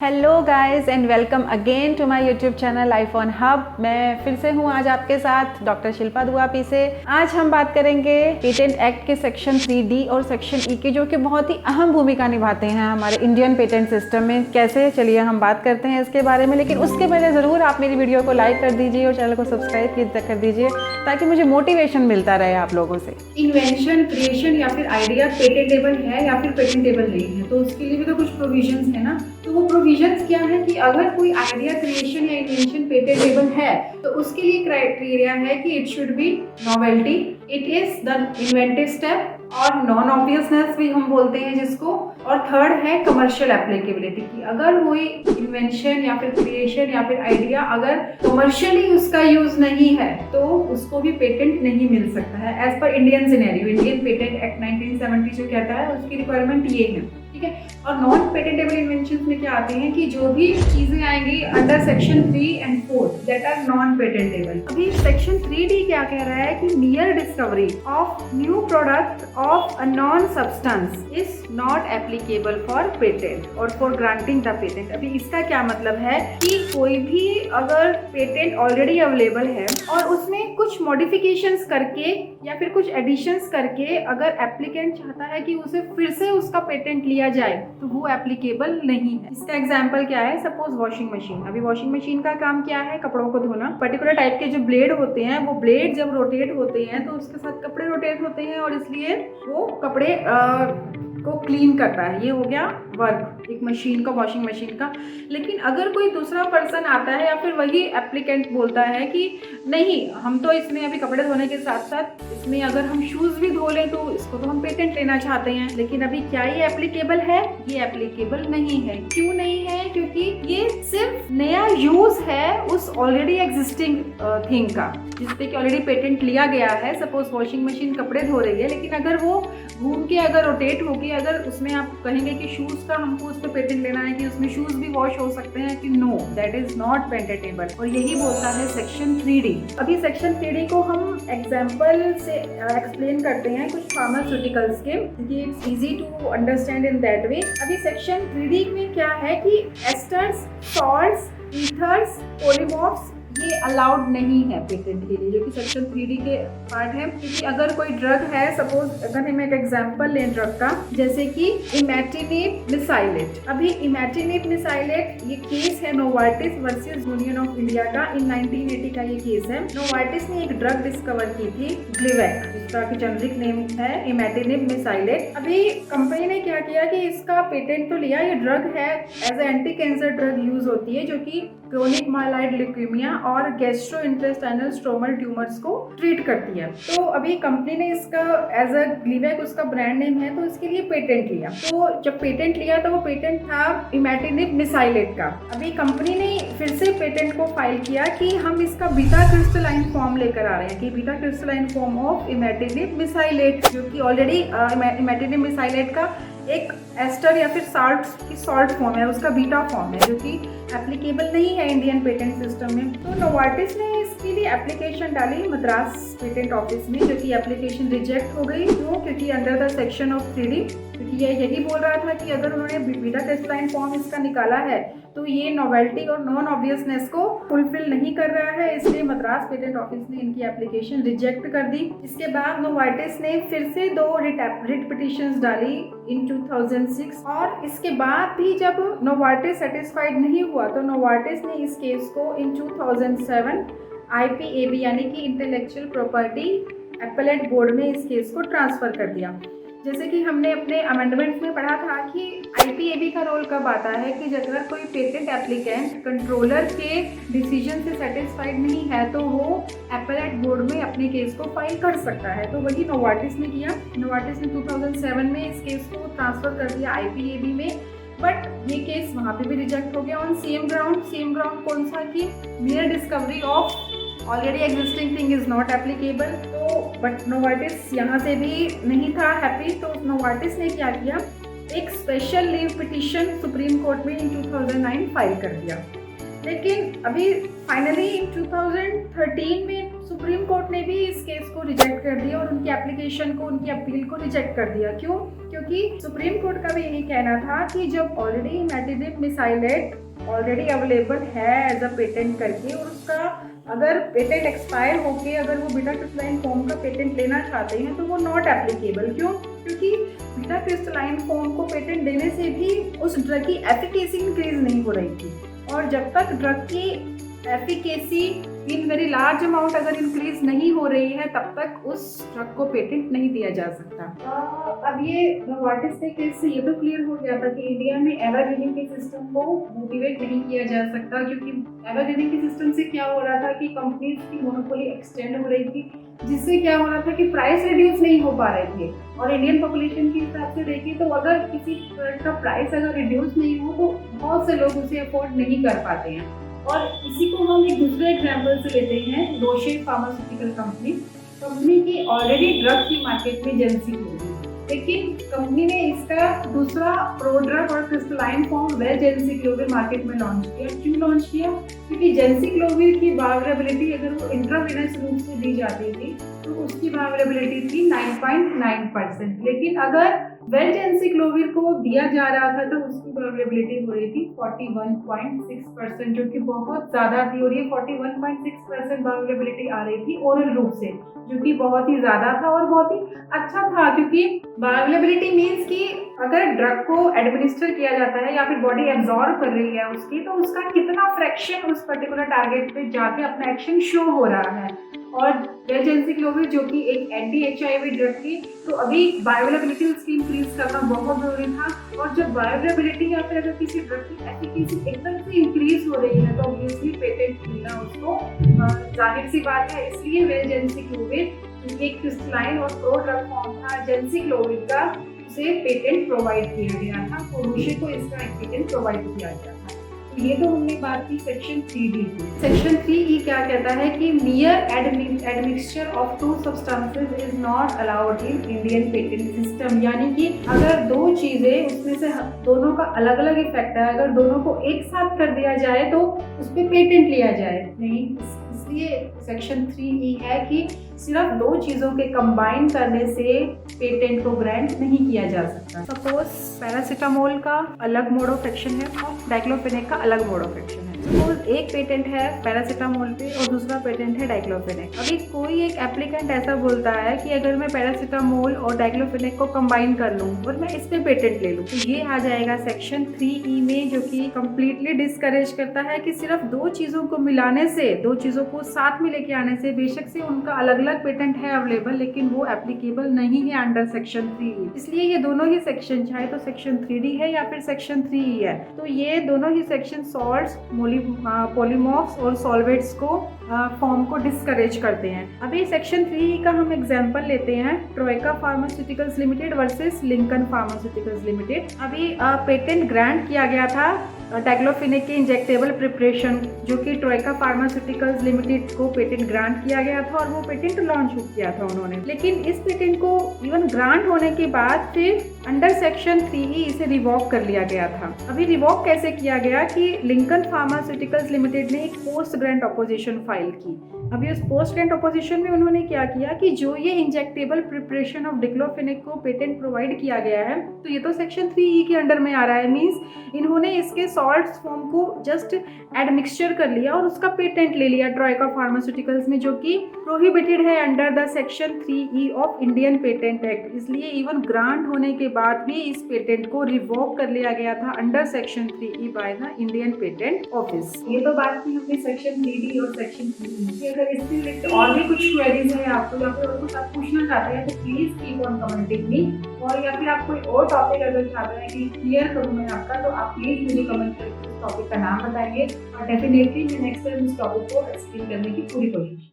Hello guys and welcome again to my YouTube channel life on hub. मैं फिर से हूँ आज आपके साथ डॉक्टर शिल्पा दुआपी से। आज हम बात करेंगे पेटेंट एक्ट के सेक्शन 3D और सेक्शन ई की, जो कि बहुत ही अहम भूमिका निभाते हैं हमारे इंडियन पेटेंट सिस्टम में। कैसे, चलिए हम बात करते हैं इसके बारे में। लेकिन उसके पहले ज़रूर आप मेरी वीडियो को लाइक कर दीजिए और चैनल को सब्सक्राइब कर दीजिए ताकि मुझे मोटिवेशन मिलता रहे आप लोगों से। इन्वेंशन, क्रिएशन या फिर आइडिया पेटेंटेबल है या फिर पेटेंटेबल नहीं है, तो उसके लिए भी तो कुछ प्रोविजंस है ना। तो वो प्रोविजंस क्या है कि अगर कोई आइडिया, क्रिएशन या इन्वेंशन पेटेंटेबल है तो उसके लिए क्राइटेरिया है कि it should be novelty, it is the inventive step, और नॉन ऑब्वियसनेस भी हम बोलते हैं जिसको। और थर्ड है कमर्शियल एप्लीकेबिलिटी की अगर कोई इन्वेंशन या फिर क्रिएशन या फिर आइडिया अगर कमर्शियली उसका यूज नहीं है तो उसको भी पेटेंट नहीं मिल सकता है एज पर Indian scenario. Indian patent act 1970 जो कहता है उसकी रिक्वायरमेंट ये है, ठीक है। और नॉन पेटेंटेबल इन्वेंशंस में क्या आते हैं कि जो भी चीजें आएंगी under section 3 and 4 that are non patentable. अभी सेक्शन 3D क्या कह रहा है कि near discovery of new product of a non substance is not applicable for patent और फॉर ग्रांटिंग द पेटेंट। अभी इसका क्या मतलब है कि कोई भी अगर पेटेंट ऑलरेडी अवेलेबल है और उसमें कुछ मॉडिफिकेशंस करके या फिर कुछ एडिशंस करके अगर एप्लीकेंट चाहता है कि उसे फिर से उसका पेटेंट लिया जाए तो वो एप्लीकेबल नहीं है। इसका एग्जांपल क्या है, सपोज वॉशिंग मशीन। अभी वॉशिंग मशीन का काम क्या है, कपड़ों को धोना। पर्टिकुलर टाइप के जो ब्लेड होते हैं वो ब्लेड जब रोटेट होते हैं तो उसके साथ कपड़े रोटेट होते हैं और इसलिए वो कपड़े को क्लीन करता है। ये हो गया वर्क एक मशीन का, वॉशिंग मशीन का। लेकिन अगर कोई दूसरा पर्सन आता है या फिर वही एप्लीकेंट बोलता है कि नहीं, हम तो इसमें अभी कपड़े धोने के साथ साथ इसमें अगर हम शूज भी धो लें तो इसको तो हम पेटेंट लेना चाहते हैं, लेकिन अभी क्या ये एप्लीकेबल है? ये एप्लीकेबल नहीं है। क्यों नहीं है? क्योंकि ये सिर्फ नया यूज है उस ऑलरेडी एग्जिस्टिंग थिंग का, जिसपे कि ऑलरेडी पेटेंट लिया गया है। सपोज वॉशिंग मशीन कपड़े धो रही है, लेकिन अगर वो घूम के अगर रोटेट होगी, अगर उसमें आप कहेंगे कि शूज का हमको उस पर पेटेंट लेना है कि उसमें शूज भी वॉश हो सकते हैं, कि no, that is not patentable. और यही बोलता है सेक्शन 3D। अभी सेक्शन 3D को हम एग्जाम्पल से एक्सप्लेन करते हैं कुछ फार्मास्यूटिकल्स के, क्योंकि it's easy to understand in that way. अभी सेक्शन 3D में क्या है कि एस्टर्स, सॉल्ट्स, ईथर्स, पॉलीमॉर्फ्स ये अलाउड नहीं है पेटेंट के लिए, जो कि सेक्शन 3D के पार्ट है। क्योंकि अगर कोई ड्रग है, सपोज अगर हम एक एग्जांपल लें ड्रग का, जैसे कि इमेटिनिब मिसाइलेट। अभी इमेटिनिब मिसाइलेट ये केस है Novartis versus union of India का। इन 1980 का ये केस है। नोवार्टिस ने एक ड्रग डिस्कवर की थी ग्लिवेक, जिसका कि जेनेरिक नेम है इमेटिनिब मिसाइलेट। अभी कंपनी ने क्या किया कि इसका पेटेंट तो लिया, ये ड्रग है as a anti cancer drug use होती है, जो कि क्रोनिक माइलाइड ल्यूकेमिया और गैस्ट्रोइंटेस्टाइनल स्ट्रोमल ट्यूमर्स को ट्रीट करती है। तो अभी कंपनी ने इसका एज अ ग्लिवेक उसका ब्रांड नेम है, तो इसके लिए पेटेंट लिया। तो जब पेटेंट लिया तो वो पेटेंट था इमेटिनिब मिसाइलेट का। अभी कंपनी ने फिर से पेटेंट को फाइल किया कि हम इसका बीटा क्रिस्टलाइन फॉर्म लेकर आ रहे हैं, कि बीटा क्रिस्टलाइन फॉर्म ऑफ इमेटिनिब मिसाइलेट, जो कि ऑलरेडी इमेटिनिब मिसाइलेट का एक एस्टर या फिर साल्ट की सॉल्ट फॉर्म है, उसका बीटा फॉर्म है, जो कि एप्लीकेबल नहीं है इंडियन पेटेंट सिस्टम में। तो नोवार्टिस ने इसके लिए एप्लीकेशन डाली मद्रास पेटेंट ऑफिस में, जो कि एप्लीकेशन रिजेक्ट हो गई। क्यों? क्योंकि under the section of 3D, क्योंकि ये यही बोल रहा था कि अगर उन्होंने बीटा क्रिस्टलाइन फॉर्म इसका निकाला है तो ये नोवेल्टी और नॉन ऑब्वियसनेस को फुलफिल नहीं कर रहा है, इसलिए मद्रास पेटेंट ऑफिस ने इनकी एप्लीकेशन रिजेक्ट कर दी। इसके बाद नोवार्टिस ने फिर से 2 रिट पिटिशंस डाली इन 2006, और इसके बाद भी जब नोवार्टिस सेटिस्फाइड नहीं हुआ तो नोवार्टिस ने इस केस को इन 2007 IPAB यानी कि इंटेलेक्चुअल प्रॉपर्टी एपेलेट बोर्ड में इस केस को ट्रांसफर कर दिया। जैसे कि हमने अपने अमेंडमेंट में पढ़ा था कि IPAB का रोल कब आता है कि जब अगर कोई पेटेंट एप्लीकेंट कंट्रोलर के डिसीजन से सेटिस्फाइड नहीं है तो वो एपेलेट बोर्ड में अपने केस को फाइल कर सकता है। तो वही नोवार्टिस ने किया। नोवार्टिस ने 2007 में इस केस को ट्रांसफर कर दिया IPAB में, बट ये केस वहाँ पे भी रिजेक्ट हो गया on same ground. Same ground कौन सा? कि near discovery of already existing thing is not applicable. तो बट नोवार्टिस यहाँ से भी नहीं था हैप्पी, तो नोवार्टिस ने क्या किया, एक special leave petition supreme court में इन 2009 फाइल कर दिया। लेकिन अभी फाइनली इन 2013 में सुप्रीम कोर्ट ने भी इस केस को रिजेक्ट कर दिया और उनकी एप्लीकेशन को, उनकी अपील को रिजेक्ट कर दिया। क्यों? क्योंकि क्योंकि सुप्रीम कोर्ट का भी यही कहना था कि जब ऑलरेडी इमेटिनिब मिसाइलेट ऑलरेडी अवेलेबल है एज अ पेटेंट करके, और उसका अगर पेटेंट एक्सपायर होके अगर वो बीटा क्रिस्टलाइन फॉर्म का पेटेंट लेना चाहते हैं तो वो नॉट एप्लीकेबल। क्यों? क्योंकि बीटा क्रिस्टलाइन फॉर्म को पेटेंट देने से भी उस ड्रग की एफिकेसी इंक्रीज नहीं हो रही थी, और जब तक ड्रग की efficacy in very large amount अगर इंक्रीज नहीं हो रही है तब तक उस ड्रग को पेटेंट नहीं दिया जा सकता। अब ये नोवार्टिस के केस से ये तो क्लियर हो गया था कि इंडिया में एवरग्रीनिंग के सिस्टम को मोटिवेट नहीं किया जा सकता, क्योंकि एवरग्रीनिंग के सिस्टम से क्या हो रहा था कि कंपनीज की मोनोपोली एक्सटेंड हो रही थी, जिससे क्या हो रहा था कि प्राइस रिड्यूस नहीं हो पा रहे थे। और इंडियन पॉपुलेशन के हिसाब से देखिए तो अगर किसी प्रोडक्ट का प्राइस अगर रिड्यूस नहीं हो तो बहुत से लोग उसे अफोर्ड नहीं कर पाते हैं। और इसी को हम एक दूसरे एग्जाम्पल से लेते हैं, रोशे फार्मास्यूटिकल कंपनी की ऑलरेडी ड्रग की मार्केट में जेंसिक्लोविर, लेकिन कंपनी ने इसका दूसरा प्रोड्रग और क्रिस्टलाइन फॉर्म वेल जेंसिक्लोविर मार्केट में लॉन्च किया। क्यों लॉन्च किया? क्योंकि जेंसिक्लोविर की बायोअवेलेबिलिटी अगर वो इंट्रावेनस रूप से दी जाती थी तो उसकी बायोअवेलेबिलिटी थी 9.9%, लेकिन अगर वेल जेंसिक्लोविर को दिया जा रहा था तो उसकी बायोअवेलेबिलिटी हो रही थी 41.6%, जो कि बहुत ज़्यादा थी। और ये 41.6% बायोअवेलेबिलिटी आ रही थी ओरल रूप से, जो कि बहुत ही ज़्यादा था और बहुत ही अच्छा था, क्योंकि बायोअवेलेबिलिटी मीन्स कि अगर ड्रग को एडमिनिस्टर किया जाता है या फिर बॉडी एब्जॉर्ब कर रही है उसकी, तो उसका कितना फ्रैक्शन उस पर्टिकुलर टारगेट पे जाके अपना एक्शन शो हो रहा है। और वेल जेंसिक्लोविर जो कि एक एंटी HIV ड्रग थी, तो अभी बायोअवेलेबिलिटी उसकी इंक्रीज करना बहुत जरूरी था। और जब बायोअवेलेबिलिटी या फिर अगर किसी ड्रग की एफिकेसी एकदम से इंक्रीज हो रही है तो ऑब्वियसली पेटेंट मिलना उसको जाहिर सी बात है। इसलिए वेल जेंसिक्लोविर एक क्रिस्टलाइन और प्रोड्रग फॉर्म था जेंसिक्लोविर का, उसे पेटेंट प्रोवाइड किया गया था, रोशे को इसका एक पेटेंट प्रोवाइड किया गया था। ये तो हमने बात की सेक्शन 3D की। सेक्शन 3E क्या कहता है कि मियर admixture of to substances is not allowed in Indian patent system, यानी कि अगर दो चीजें उसमें से दोनों का अलग अलग इफेक्ट है, अगर दोनों को एक साथ कर दिया जाए तो उस पर पेटेंट लिया जाए नहीं। इसलिए सेक्शन 3E है कि सिर्फ दो चीज़ों के कंबाइन करने से पेटेंट को ग्रांट नहीं किया जा सकता। सपोज पैरासीटामोल का अलग मोड ऑफ एक्शन है और डाइक्लोफेनेक का अलग मोड ऑफ एक्शन है। सपोज एक पेटेंट है पैरासीटामोल पे और दूसरा पेटेंट है डाइक्लोफेनेक। अभी कोई एक एप्लीकेंट ऐसा बोलता है कि अगर मैं पैरासीटामोल और डाइक्लोफेनेक को कंबाइन कर लूँ और मैं इस पे पेटेंट ले लूँ, तो ये आ जाएगा सेक्शन 3E में, जो कि कम्प्लीटली डिस्करेज करता है कि सिर्फ दो चीज़ों को मिलाने से, दो चीज़ों को साथ में लेके आने से, बेशक से उनका अलग अलग पेटेंट है अवेलेबल, लेकिन वो एप्लीकेबल नहीं है अंडर सेक्शन 3E। इसलिए ये दोनों ही सेक्शन, चाहे तो सेक्शन 3D है या फिर सेक्शन 3E है, तो ये दोनों ही सेक्शन सॉल्ट्स, पॉलीमॉर्फ्स और सॉल्वेट्स को फॉर्म को डिस्करेज करते हैं। अभी सेक्शन 3E का हम एग्जांपल लेते हैं, Troikaa pharmaceuticals limited versus Lincoln pharmaceuticals limited. अभी पेटेंट ग्रांट किया गया था डाइक्लोफेनेक के इंजेक्टेबल प्रिपरेशन, जो कि ट्रोइका फार्मास्यूटिकल्स लिमिटेड को पेटेंट ग्रांट किया गया था और वो पेटेंट लॉन्च किया था उन्होंने। लेकिन इस पेटेंट को इवन ग्रांट होने के बाद फिर अंडर सेक्शन 3E इसे रिवॉक कर लिया गया था। अभी रिवॉक कैसे किया गया कि लिंकन फार्मास्यूटिकल्स लिमिटेड ने एक पोस्ट ग्रांट अपोजिशन फाइल की। अभी उस पोस्ट ग्रांट अपोजिशन में उन्होंने क्या किया कि जो ये इंजेक्टेबल प्रिपरेशन ऑफ डिक्लोफेनेक को पेटेंट प्रोवाइड किया गया है, तो ये तो सेक्शन 3E के अंडर में आ रहा है, मीन्स इन्होंने इसके सॉल्ट्स फॉर्म को जस्ट एडमिक्सचर कर लिया और उसका पेटेंट ले लिया ट्रोइका फार्मास्यूटिकल्स में, जो कि प्रोहिबिटेड है under the section 3E of Indian patent act. इसलिए इवन ग्रांट होने के बाद भी इस पेटेंट को रिवोक कर लिया गया था under section 3E by the Indian patent office. ये तो बात थी हमने सेक्शन 3D और सेक्शन 3E। अगर इससे रिलेटेड और भी कुछ क्वेरीज है आपको या फिर और कुछ आप पूछना चाहते हैं तो प्लीज कीप ऑन कमेंटिंग मी, और या फिर आप कोई और टॉपिक अगर चाहते हैं कि क्लियर करूँ मैं आपका, तो आप प्लीज मुझे कमेंट करके उस टॉपिक का नाम बताइए और डेफिनेटली मैं नेक्स्ट टाइम इस टॉपिक को एक्सप्लेन करने की पूरी कोशिश